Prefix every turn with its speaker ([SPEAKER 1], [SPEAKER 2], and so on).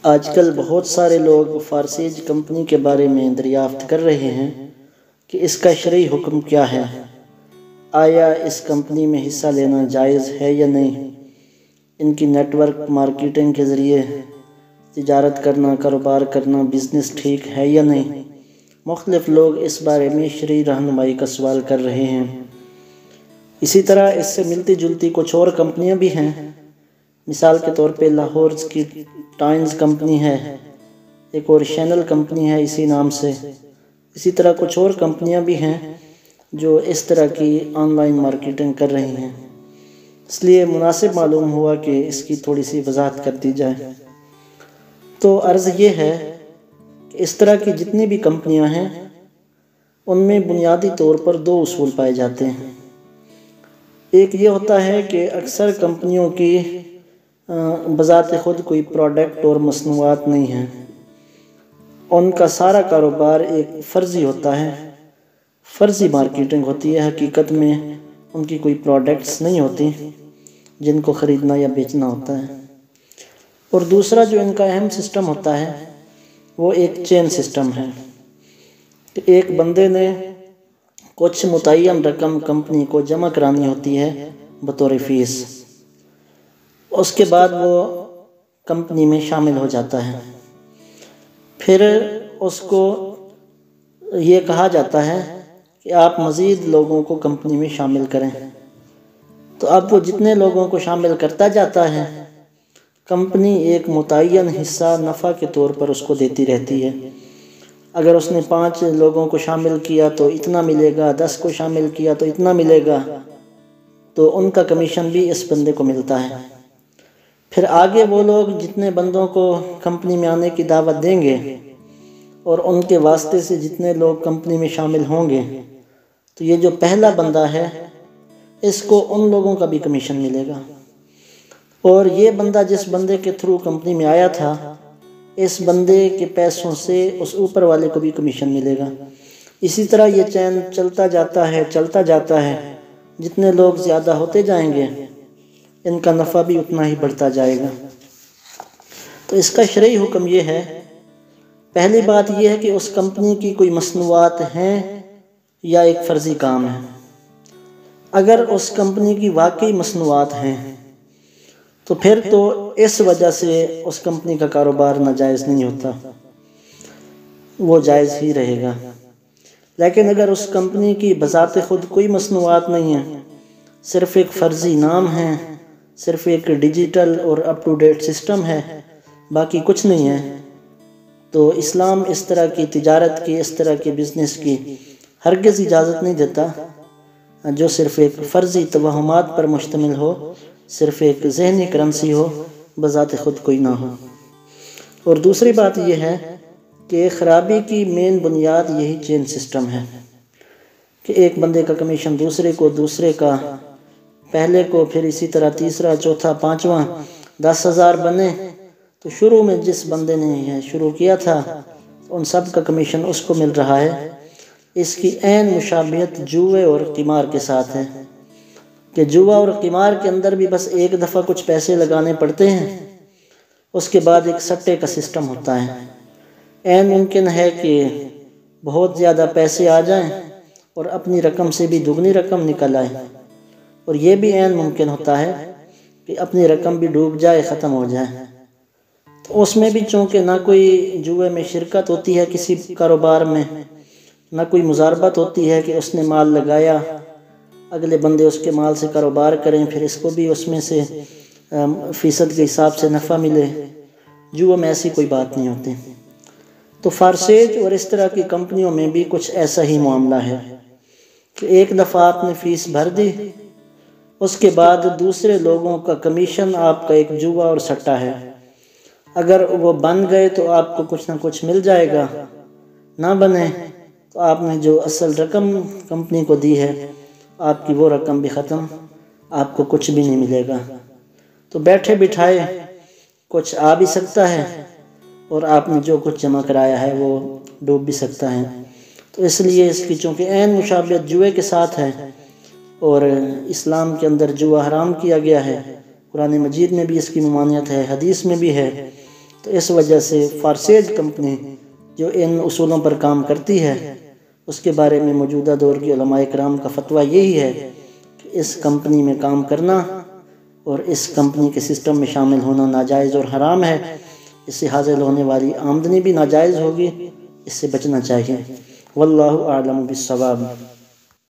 [SPEAKER 1] آج کل بہت سارے لوگ فارسیج کمپنی کے بارے میں دریافت کر رہے ہیں کہ اس کا شرعی حکم کیا ہے۔ آیا اس کمپنی میں حصہ لینا جائز ہے یا نہیں؟ ان کی نیٹ ورک مارکیٹنگ کے ذریعے تجارت کرنا، کاروبار کرنا، بزنس ٹھیک ہے یا نہیں؟ مختلف لوگ اس بارے میں شرعی رہنمائی کا سوال کر رہے ہیں۔ اسی طرح اس سے ملتی جلتی کچھ اور کمپنیاں بھی ہیں۔ مثال کے طور پہ لاہور کی ٹائنز کمپنی ہے، ایک اور شینل کمپنی ہے اسی نام سے۔ اسی طرح کچھ اور کمپنیاں بھی ہیں جو اس طرح کی آن لائن مارکیٹنگ کر رہی ہیں، اس لیے مناسب معلوم ہوا کہ اس کی تھوڑی سی وضاحت کر دی جائے۔ تو عرض یہ ہے کہ اس طرح کی جتنی بھی کمپنیاں ہیں ان میں بنیادی طور پر دو اصول پائے جاتے ہیں۔ ایک یہ ہوتا ہے کہ اکثر کمپنیوں کی بذات خود کوئی پروڈکٹ اور مصنوعات نہیں ہیں، ان کا سارا کاروبار ایک فرضی ہوتا ہے، فرضی مارکیٹنگ ہوتی ہے، حقیقت میں ان کی کوئی پروڈکٹس نہیں ہوتی جن کو خریدنا یا بیچنا ہوتا ہے۔ اور دوسرا جو ان کا اہم سسٹم ہوتا ہے وہ ایک چین سسٹم ہے کہ ایک بندے نے کچھ متعین رقم کمپنی کو جمع کرانی ہوتی ہے بطور فیس، اس کے بعد وہ کمپنی میں شامل ہو جاتا ہے۔ پھر اس کو یہ کہا جاتا ہے کہ آپ مزید لوگوں کو کمپنی میں شامل کریں، تو اب وہ جتنے لوگوں کو شامل کرتا جاتا ہے کمپنی ایک متعین حصہ نفع کے طور پر اس کو دیتی رہتی ہے۔ اگر اس نے 5 لوگوں کو شامل کیا تو اتنا ملے گا، 10 کو شامل کیا تو اتنا ملے گا، تو ان کا کمیشن بھی اس بندے کو ملتا ہے۔ پھر آگے وہ لوگ جتنے بندوں کو کمپنی میں آنے کی دعوت دیں گے اور ان کے واسطے سے جتنے لوگ کمپنی میں شامل ہوں گے، تو یہ جو پہلا بندہ ہے اس کو ان لوگوں کا بھی کمیشن ملے گا، اور یہ بندہ جس بندے کے تھرو کمپنی میں آیا تھا اس بندے کے پیسوں سے اس اوپر والے کو بھی کمیشن ملے گا۔ اسی طرح یہ چین چلتا جاتا ہے، جتنے لوگ زیادہ ہوتے جائیں گے ان کا نفع بھی اتنا ہی بڑھتا جائے گا۔ تو اس کا شرعی حکم یہ ہے، پہلی بات یہ ہے کہ اس کمپنی کی کوئی مصنوعات ہیں یا ایک فرضی کام ہے۔ اگر اس کمپنی کی واقعی مصنوعات ہیں تو پھر تو اس وجہ سے اس کمپنی کا کاروبار ناجائز نہیں ہوتا، وہ جائز ہی رہے گا۔ لیکن اگر اس کمپنی کی بذات خود کوئی مصنوعات نہیں ہیں، صرف ایک فرضی نام ہے، صرف ایک ڈیجیٹل اور اپ ٹو ڈیٹ سسٹم ہے، باقی کچھ نہیں ہے، تو اسلام اس طرح کی تجارت کی، اس طرح کے بزنس کی ہرگز اجازت نہیں دیتا جو صرف ایک فرضی توہمات پر مشتمل ہو، صرف ایک ذہنی کرنسی ہو، بذات خود کوئی نہ ہو۔ اور دوسری بات یہ ہے کہ خرابی کی مین بنیاد یہی چین سسٹم ہے کہ ایک بندے کا کمیشن دوسرے کو، دوسرے کا پہلے کو، پھر اسی طرح تیسرا، چوتھا، پانچواں، 10,000 بنے تو شروع میں جس بندے نے شروع کیا تھا ان سب کا کمیشن اس کو مل رہا ہے۔ اس کی عین مشابہت جوئے اور قمار کے ساتھ ہے کہ جوا اور قمار کے اندر بھی بس ایک دفعہ کچھ پیسے لگانے پڑتے ہیں، اس کے بعد ایک سٹے کا سسٹم ہوتا ہے۔ عین ممکن ہے کہ بہت زیادہ پیسے آ جائیں اور اپنی رقم سے بھی دگنی رقم نکل آئے، اور یہ بھی عین ممکن ہوتا ہے کہ اپنی رقم بھی ڈوب جائے، ختم ہو جائے۔ تو اس میں بھی چونکہ نہ کوئی جوئے میں شرکت ہوتی ہے کسی کاروبار میں، نہ کوئی مضاربت ہوتی ہے کہ اس نے مال لگایا، اگلے بندے اس کے مال سے کاروبار کریں، پھر اس کو بھی اس میں سے فیصد کے حساب سے نفع ملے، جوئے میں ایسی کوئی بات نہیں ہوتی۔ تو فارسیج اور اس طرح کی کمپنیوں میں بھی کچھ ایسا ہی معاملہ ہے کہ ایک دفعہ آپ نے فیس بھر دی، اس کے بعد دوسرے لوگوں کا کمیشن آپ کا ایک جوا اور سٹا ہے۔ اگر وہ بن گئے تو آپ کو کچھ نہ کچھ مل جائے گا، نہ بنے تو آپ نے جو اصل رقم کمپنی کو دی ہے آپ کی وہ رقم بھی ختم، آپ کو کچھ بھی نہیں ملے گا۔ تو بیٹھے بٹھائے کچھ آ بھی سکتا ہے اور آپ نے جو کچھ جمع کرایا ہے وہ ڈوب بھی سکتا ہے۔ تو اس لیے اس کی چونکہ عین مشابہت جوئے کے ساتھ ہے اور اسلام کے اندر جوا حرام کیا گیا ہے، قرآن مجید میں بھی اس کی ممانعت ہے، حدیث میں بھی ہے، تو اس وجہ سے فارسیج کمپنی جو ان اصولوں پر کام کرتی ہے اس کے بارے میں موجودہ دور کی علماء کرام کا فتویٰ یہی ہے کہ اس کمپنی میں کام کرنا اور اس کمپنی کے سسٹم میں شامل ہونا ناجائز اور حرام ہے۔ اس سے حاصل ہونے والی آمدنی بھی ناجائز ہوگی، اس سے بچنا چاہیے۔ واللہ اعلم بالصواب۔